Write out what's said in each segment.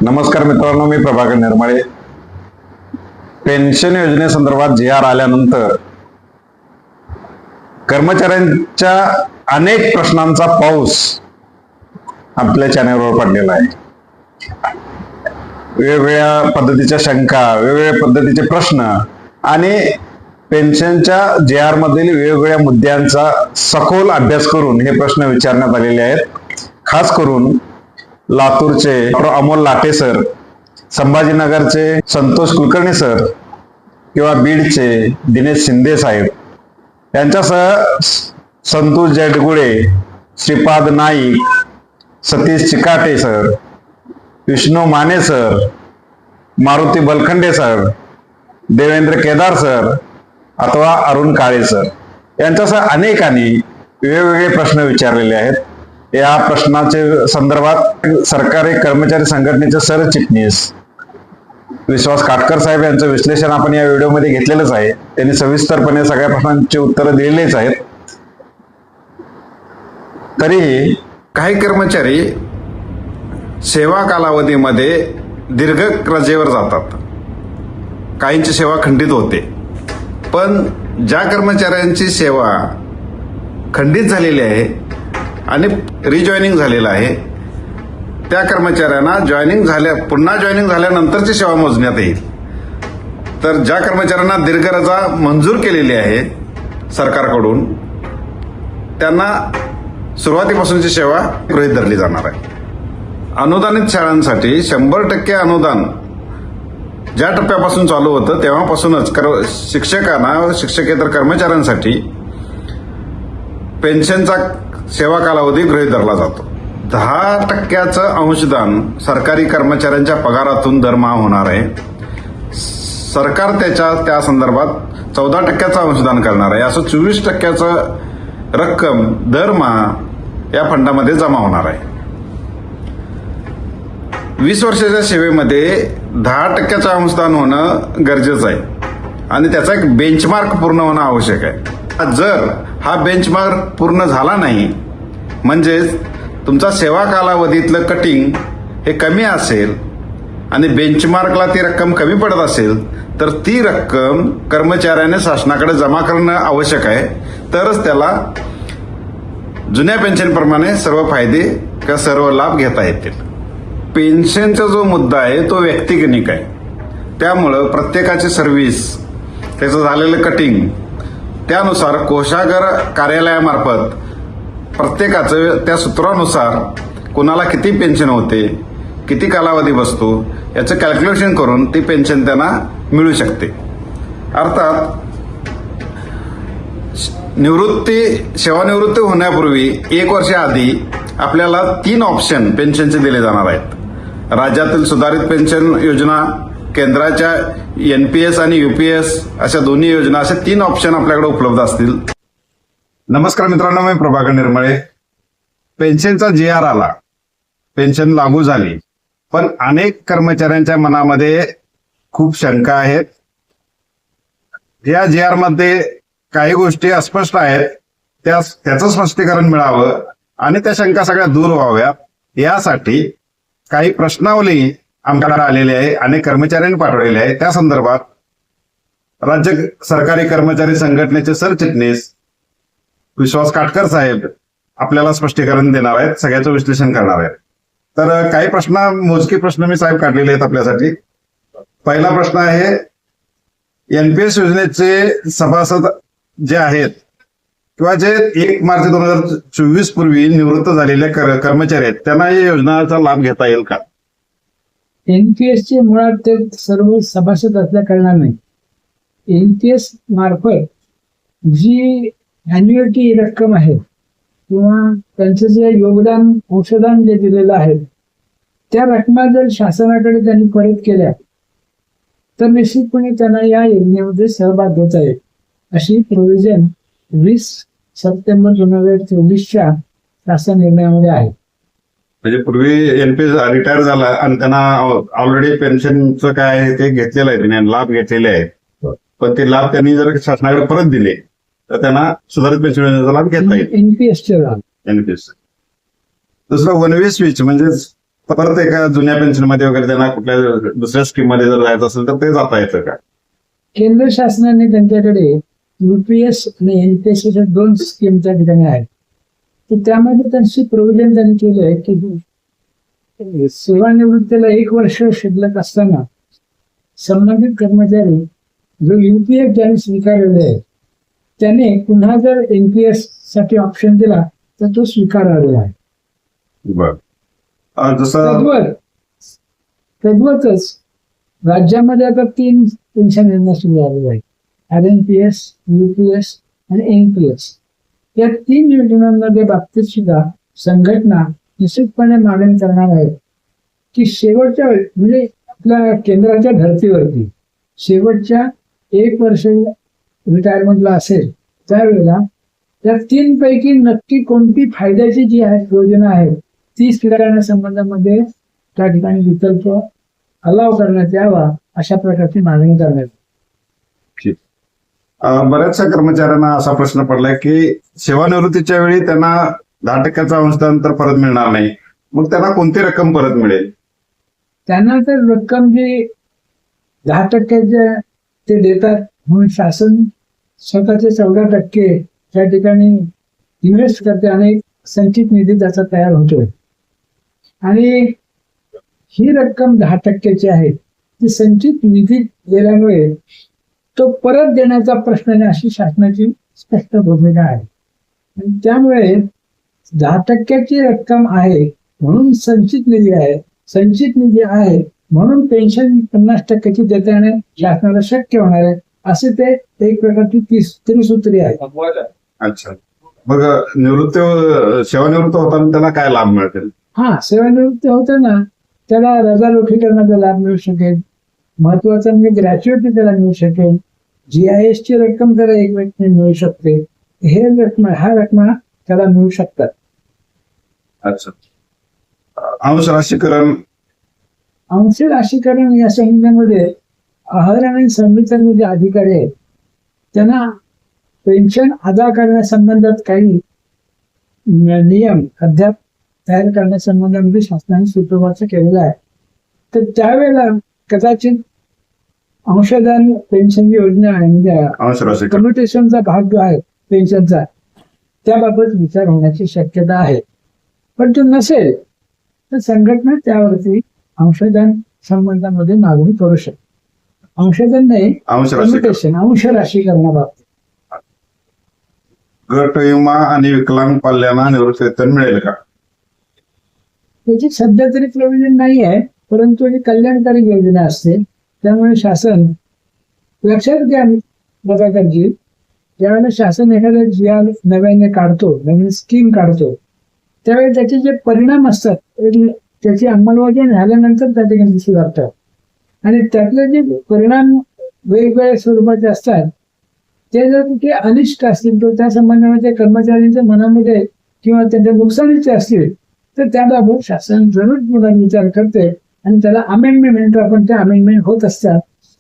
नमस्कार मित्रांनो, मी प्रभाकर निर्मळे. पेन्शन योजनेसंदर्भात जी.आर. आल्यानंतर कर्मचाऱ्यांच्या अनेक प्रश्नांचा पाऊस आपल्या चॅनेलवर पडलेला आहे. वेगवेगळ्या पद्धतीच्या शंका, वेगवेगळ्या पद्धतीचे प्रश्न आणि पेन्शनच्या जी.आर. मधील वेगवेगळ्या मुद्द्यांचा सखोल अभ्यास करून हे प्रश्न विचारण्यात आलेले आहेत. खास करून लातूरचे डॉ. अमोल लाटे सर, संभाजीनगरचे संतोष कुलकर्णी सर किंवा बीडचे दिनेश शिंदे साहेब यांच्यासह Santosh Jaygude, Shripad Naik, Satish Chikate sir, Vishnu Mane sir, Maruti Balkhande sir, Devendra Kedar sir अथवा अरुण काळे सर यांच्यासह अनेकांनी वेगवेगळे प्रश्न विचारलेले आहेत. या प्रश्नाचे संदर्भात सरकारी कर्मचारी संघटनेचे सरचिटणीस विश्वास काटकर साहेब यांचं विश्लेषण आपण या व्हिडिओमध्ये घेतलेलंच आहे. त्यांनी सविस्तरपणे सगळ्या प्रश्नांची उत्तरं दिलेलीच आहेत. तरीही काही कर्मचारी सेवा कालावधीमध्ये दीर्घ रजेवर जातात, काहींची सेवा खंडित होते. पण ज्या कर्मचाऱ्यांची सेवा खंडित झालेली आहे आणि रिजॉईनिंग झालेलं आहे त्या कर्मचाऱ्यांना पुन्हा जॉईनिंग झाल्यानंतरची सेवा मोजण्यात येईल. तर ज्या कर्मचाऱ्यांना दीर्घ रजा मंजूर केलेली आहे सरकारकडून त्यांना सुरुवातीपासूनची सेवा गृहीत धरली जाणार आहे. अनुदानित शाळांसाठी 100% अनुदान ज्या टप्प्यापासून चालू होतं तेव्हापासूनच शिक्षकांना, शिक्षकेतर कर्मचाऱ्यांसाठी पेन्शनचा सेवा कालावधी गृहीत धरला जातो. 10% अंशदान सरकारी कर्मचाऱ्यांच्या पगारातून दरमहा होणार आहे. सरकार त्या संदर्भात 14% अंशदान करणार आहे. असं 24% रक्कम दरमहा या फंडामध्ये जमा होणार आहे. 20 वर्षाच्या सेवेमध्ये 10% अंशदान होणं गरजेचं आहे आणि त्याचा एक बेंचमार्क पूर्ण होणं आवश्यक आहे. जर हा बेंचमार्क पूर्ण झाला नाही, म्हणजेच तुमचा सेवा कालावधीतलं कटिंग हे कमी असेल आणि बेंचमार्कला ती रक्कम कमी पडत असेल तर ती रक्कम कर्मचाऱ्याने शासनाकडे जमा करणं आवश्यक आहे. तरच त्याला जुन्या पेन्शनप्रमाणे सर्व फायदे किंवा सर्व लाभ घेता येतील. पेन्शनचा जो मुद्दा आहे तो व्यक्तिगणिक आहे. त्यामुळं प्रत्येकाची सर्व्हिस, त्याचं झालेलं कटिंग, त्यानुसार कोषागार कार्यालयामार्फत प्रत्येकाचं त्या सूत्रानुसार कुणाला किती पेन्शन होते, किती कालावधी बसतो याचं कॅल्क्युलेशन करून ती पेन्शन त्यांना मिळू शकते. अर्थात सेवानिवृत्ती होण्यापूर्वी 1 वर्ष आधी आपल्याला 3 ऑप्शन पेन्शनचे दिले जाणार आहेत. राज्यातील सुधारित पेन्शन योजना, केंद्राच्या NPS आणि UPS अशा दोन्ही योजना, असे 3 ऑप्शन आपल्याकडे उपलब्ध असतील. नमस्कार मित्रांनो, मी प्रभाकर निर्मळे. पेन्शनचा जी.आर. आला, पेन्शन लागू झाली, पण अनेक कर्मचाऱ्यांच्या मनामध्ये खूप शंका आहेत. या जी.आर. मध्ये काही गोष्टी अस्पष्ट आहेत, त्याचं स्पष्टीकरण मिळावं आणि त्या शंका सगळ्या दूर व्हाव्यात यासाठी काही प्रश्नावली आमच्याकडे आलेली आहे, अनेक कर्मचाऱ्यांनी पाठवलेली आहे. त्या संदर्भात राज्य सरकारी कर्मचारी संघटनेचे सरचिटणीस विश्वास काटकर साहेब आपल्याला स्पष्टीकरण देणार आहेत, सगळ्याचं विश्लेषण करणार आहेत. तर काही मोजके प्रश्न मी साहेब काढलेले आहेत आपल्यासाठी. पहिला प्रश्न आहे, NPS योजनेचे सभासद जे आहेत किंवा जे 1 मार्च 2024 पूर्वी निवृत्त झालेले कर्मचारी आहेत त्यांना या योजनेचा लाभ घेता येईल का? NPS चे मुळात ते सर्व सभासद असल्या कारणाने NPS मार्फत जी अॅन्युइटी रक्कम आहे किंवा त्यांचं जे योगदान, अंशदान जे दिलेलं आहे त्या रकमा जर शासनाकडे त्यांनी परत केल्या तर निश्चितपणे त्यांना या योजनेमध्ये सहभाग घेता येईल अशी प्रोव्हिजन 20 सप्टेंबर 2024च्या शासन निर्णयामध्ये आहे. म्हणजे पूर्वी NPS रिटायर झाला आणि त्यांना ऑलरेडी पेन्शनचं काय आहे ते घेतलेलं आहे, त्यांनी लाभ घेतलेले आहेत, पण ते लाभ त्यांनी जर शासनाकडे परत दिले तर त्यांना सुधारित पेन्शन योजनेचा लाभ घेता येईल. NPS चे लाभ. NPS. दुसरं वन वे स्विच म्हणजे परत एका जुन्या पेन्शन मध्ये वगैरे त्यांना कुठल्या दुसऱ्या स्कीम मध्ये जर जायचं असेल तर ते जाता येतं का? केंद्र शासनाने त्यांच्याकडे युपीएस आणि एनपीएस अशा 2 स्कीम त्या ठिकाणी आहेत. तर त्यामध्ये त्यांची प्रोव्हिजन त्यांनी केलं आहे की सेवानिवृत्तीला 1 वर्ष शिल्लक असताना संबंधित कर्मचारी जो युपीएफ ज्याने स्वीकारलेला आहे त्याने पुन्हा जर एनपीएस साठी ऑप्शन दिला तर तो स्वीकारायला आहे. बर. जसं तद्वतच राज्यामध्ये आता 3 पेन्शन योजना सुरू झालेल्या आहेत. आरएनपीएस, यूपीएस आणि एनपीएस. या 3 योजनांमध्ये बाबतीत सुद्धा संघटना निश्चितपणे मागणी करणार आहे की शेवटच्या म्हणजे आपल्या केंद्राच्या धर्तीवरती शेवटच्या 1 वर्ष रिटायरमेंटला असेल त्यावेळेला त्या 3 पैकी नक्की कोणती फायद्याची जी आहे योजना आहे ती स्वीकारण्यासंबंधामध्ये त्या ठिकाणी विकल्प अलाव करण्यात यावा अशा प्रकारची मागणी करण्यात. बऱ्याचशा कर्मचाऱ्यांना असा प्रश्न पडलाय की सेवानिवृत्तीच्या वेळी त्यांना 10% अंशदान तर परत मिळणार नाही, मग त्यांना कोणती रक्कम परत मिळेल? त्यांना तर रक्कम जी 10% ते देतात म्हणून शासन स्वतःचे 14% त्या ठिकाणी इन्व्हेस्ट करते आणि संचित निधी त्याचा तयार होतोय. आणि ही रक्कम 10% आहे ती संचित निधी दिल्यामुळे तो परत देण्याचा प्रश्न नाही अशी शासनाची स्पष्ट भूमिका आहे. आणि त्यामुळे 10% रक्कम आहे म्हणून संचित निधी आहे, संचित निधी आहे म्हणून पेन्शन 50% देता येणे शासनाला शक्य होणार आहे असे ते एक प्रकारची त्रिसूत्री आहे. अच्छा. मग सेवानिवृत्त होताना त्याला काय लाभ मिळतील? सेवानिवृत्ती होताना त्याला रजा रोखीकरणाचा लाभ मिळू शकेल. महत्वाचा म्हणजे ग्रॅच्युइटी त्याला मिळू शकेल. GIS ची रक्कम त्याला 1 महिन्यात मिळू शकते. ह्या रक्कमा त्याला मिळू शकतात. अच्छा. अंश राशीकरण या संहितेमध्ये आहार आणि संवितरण जे अधिकारी आहेत त्यांना पेन्शन अदा करण्यासंबंधात काही नियम अद्याप तयार करण्यासंबंधामध्ये शासनाने सुतोवाच केलेला आहे. तर त्यावेळेला कदाचित अंशदान पेन्शन योजना आणि कम्युटेशनचा भाग जो आहे पेन्शनचा त्याबाबत विचार होण्याची शक्यता आहे. पण तो नसेल तर संघटना त्यावरती अंशदान संबंधामध्ये मागणी करू शकते. अंशदान नाही, कम्युटेशन अंश राशीकरणाबाबत. गट विमा आणि विकलांग पाल्यांना निवृत्तीवेतन मिळेल का? त्याची सध्या तरी प्रोव्हिजन नाही आहे, परंतु ही कल्याणकारी योजना असते. त्यामुळे शासन लक्षात घ्या बघाजी ज्यावेळेला शासन एखादा GR नव्याने काढतो, नवीन स्कीम काढतो त्यावेळी त्याचे जे परिणाम असतात त्याची अंमलबजावणी झाल्यानंतर त्या ठिकाणी दिसू लागतात. आणि त्यातले जे परिणाम वेगवेगळ्या स्वरूपाचे असतात ते जर कुठे अनिष्ट असतील तर त्या संबंधामध्ये कर्मचाऱ्यांच्या मनामध्ये किंवा त्यांच्या नुकसानीचे असतील तर त्याबाबत शासन जरूर पुनर्विचार करते आणि त्याला अमेंडमेंट आपण त्या अमेंडमेंट होत असतात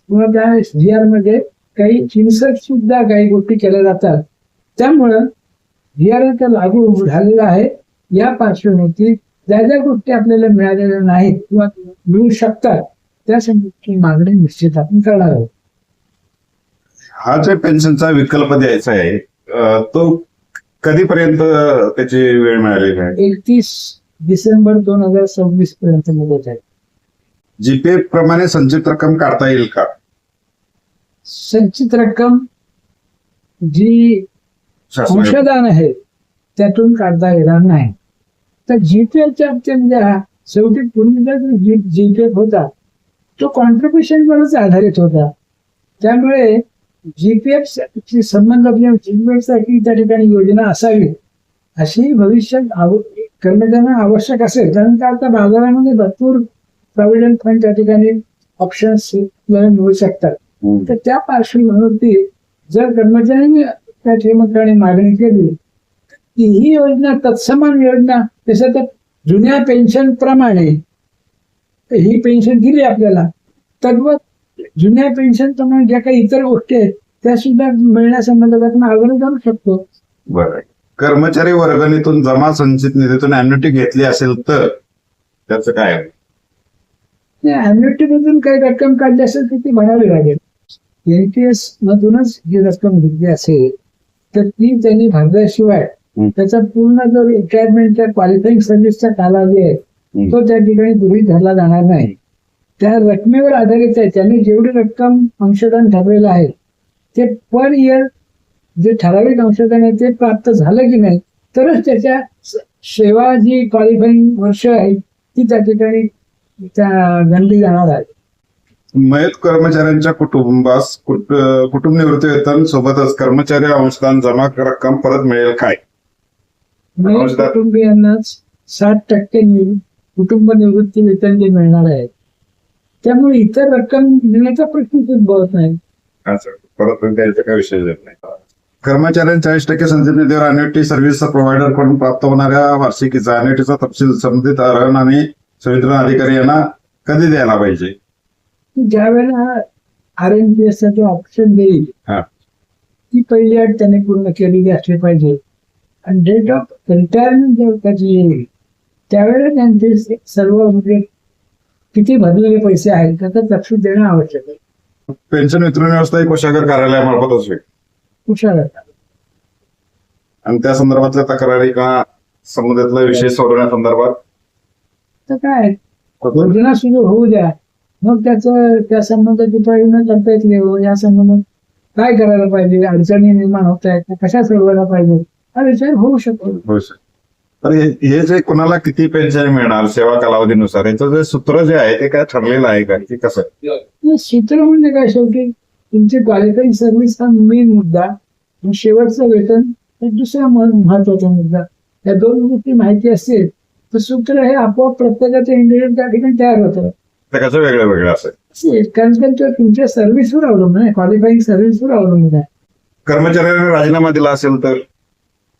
किंवा त्या GR मध्ये काही इन्सर्ट सुद्धा काही गोष्टी केल्या जातात. त्यामुळं GR लागू झालेला आहे. या पार्श्वभूमीवर ज्या गोष्टी आपल्याला मिळालेल्या नाहीत किंवा मिळू शकतात त्या संबंधीची मागणी निश्चित आपण करणार आहोत. हा जो पेन्शनचा विकल्प द्यायचा आहे तो कधीपर्यंत त्याची वेळ मिळालेली आहे? 31 डिसेंबर 2026 पर्यंत मुदत आहे. GPF प्रमाणे संचित रक्कम काढता येईल का? संचित रक्कम जी अंशदान आहे त्यातून काढता येणार नाही. तर जीपीएफच्या बाबतीमध्ये शेवटी पूर्वी जीपीएफ होता तो कॉन्ट्रीब्युशन वरच आधारित होता. त्यामुळे जीपीएफ ची संबंध जीपीएफ साठी त्या ठिकाणी योजना असावी अशी भविष्यात कर्मचाऱ्यांना आवश्यक असेल. कारण का आता बाजारामध्ये भरपूर प्रॉव्हिडंट फंड त्या ठिकाणी ऑप्शन्स मिळू शकतात. तर त्या पार्श्वभूमीवरती जर कर्मचाऱ्यांनी त्या ठिकाणी मागणी केली की ही योजना तत्समान योजना तसं तर जुन्या पेन्शन प्रमाणे ही पेन्शन दिली आपल्याला तद्वत जुन्या पेन्शन प्रमाणे ज्या काही इतर गोष्टी आहेत त्या सुद्धा मिळण्यासंबंधात आपण आग्रह करू शकतो. बरं. कर्मचारी वर्गणीतून जमा संचित निधीतून अॅन्युटी घेतली असेल तर त्याचं काय आहे? अॅन्युटी मधून काही रक्कम काढली असेल तर ती भरावी लागेल. एनपीएस मधूनच ही रक्कम घेतली असेल तर ती त्यांनी भरल्याशिवाय त्याचा पूर्ण जो रिटायरमेंटच्या क्वालिफाईंग सर्व्हिसचा कालावधी आहे तो त्या ठिकाणी गृहीत धरला जाणार नाही. त्या रकमेवर आधारित आहे. त्यांनी जेवढी रक्कम अंशदान ठरलेलं आहे ते पर इयर जे ठराविक अंशदान आहे ते प्राप्त झालं की नाही तरच त्याच्या सेवा जी क्वालिफाईंग वर्ष आहे ती त्या ठिकाणी त्या गणली जाणार आहे. मयत कर्मचाऱ्यांच्या कुटुंबास कुटुंब निवृत्ती वेतन सोबतच कर्मचारी अंशदान जमा रक्कम परत मिळेल काय? मयत अंशदान. कुटुंबियांनाच 60% कुटुंब निवृत्ती वेतन जे मिळणार आहे त्यामुळे इतर रक्कम मिळण्याचा प्रश्नच उद्भवत नाही. अच्छा, परत द्यायचा काय विषय येत नाही. कर्मचाऱ्यांच्या 40% संचित निधीवर अॅन्युटी सर्व्हिस प्रोव्हायडर कडून प्राप्त होणाऱ्या वार्षिकीचा अॅन्युटीचा तपशील संबंधित अरहण आणि संवितरण अधिकारी यांना कधी द्यायला पाहिजे? ज्या वेळेला RNPS चा जो ऑप्शन देईल हा. ती पहिली अट त्याने पूर्ण केलेली असली पाहिजे आणि डेट ऑफ रिटायरमेंट जेव्हा त्याची येईल त्यावेळेला त्यांचे सर्व म्हणजे किती भरलेले पैसे आहेत त्याचा तपशील देणं आवश्यक आहे. पेन्शन वितरण व्यवस्था ही कोषागार कार्यालयामार्फत होईल हुशार आहे. आणि त्या संदर्भातल्या तक्रारी का संबंधितला विषय सोडवण्यासंदर्भात तर काय योजना सुरू होऊ द्या मग त्याचं त्या संबंधाची उपाययोजना करता येईल. या संबंधात काय करायला पाहिजे, अडचणी निर्माण होत आहेत कशा सोडवायला पाहिजे हा विचार होऊ शकतो. होऊ शकतो. तर हे जे कोणाला किती पेन्शन मिळणार सेवा कालावधीनुसार याचं जे सूत्र जे आहे ते काय ठरलेलं आहे का की कसं? सूत्र म्हणजे काय शेवटी तुमची क्वालिफाईंग सर्व्हिस हा मेन मुद्दा आणि शेवटचं वेतन हा दुसरा महत्वाचा मुद्दा. या दोन गोष्टी माहिती असतील तर सूत्र हे आपोआप प्रत्येकाचं इंडिव्हिज्युअल त्या ठिकाणी तयार होतं. त्याचं वेगळं वेगळं असेल. कारण ते तुमच्या सर्व्हिसवर अवलंबून आहे, क्वालिफाईंग सर्व्हिसवर अवलंबून आहे. कर्मचाऱ्याने राजीनामा दिला असेल तर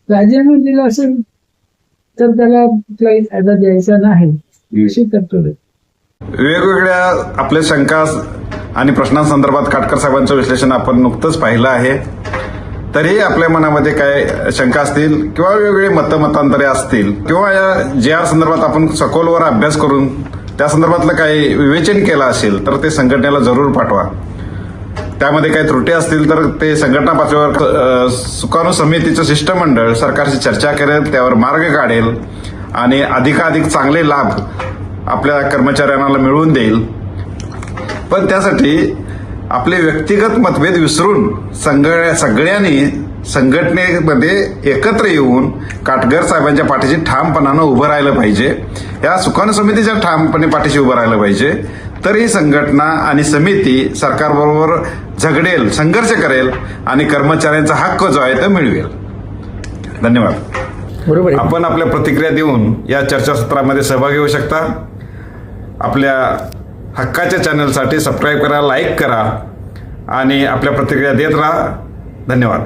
राजीनामा दिला असेल तर त्याला कुठलाही फायदा द्यायचा नाही अशी तरतूद आहे. वेगवेगळ्या आपल्या शंका आणि प्रश्नांसंदर्भात काटकर साहेबांचं विश्लेषण आपण नुकतंच पाहिलं आहे. तरीही आपल्या मनामध्ये काय शंका असतील किंवा वेगवेगळे मतांतरे असतील किंवा या JR संदर्भात आपण सखोलवर अभ्यास करून त्या संदर्भातलं काही विवेचन केलं असेल तर ते संघटनेला जरूर पाठवा. त्यामध्ये काही त्रुटी असतील तर ते संघटना पातळीवर सुकाणू समितीचं शिष्टमंडळ सरकारशी चर्चा करेल, त्यावर मार्ग काढेल आणि अधिकाधिक चांगले लाभ आपल्या कर्मचाऱ्यांना मिळवून देईल. पण त्यासाठी आपले व्यक्तिगत मतभेद विसरून सगळ्यांनी संघटनेमध्ये एकत्र येऊन काटकर साहेबांच्या पाठीशी ठामपणानं उभं राहिलं पाहिजे. या सुकाणू समितीच्या ठामपणे पाठीशी उभं राहिलं पाहिजे. तर ही संघटना आणि समिती सरकारबरोबर झगडेल, संघर्ष करेल आणि कर्मचाऱ्यांचा हक्क जो आहे तो मिळवेल. धन्यवाद. बरोबर आहे. आपण आपल्या प्रतिक्रिया देऊन या चर्चासत्रामध्ये सहभागी होऊ शकता. आपल्या हक्काच्या चॅनलसाठी सबस्क्राईब करा, लाईक करा आणि आपल्या प्रतिक्रिया देत राहा. धन्यवाद.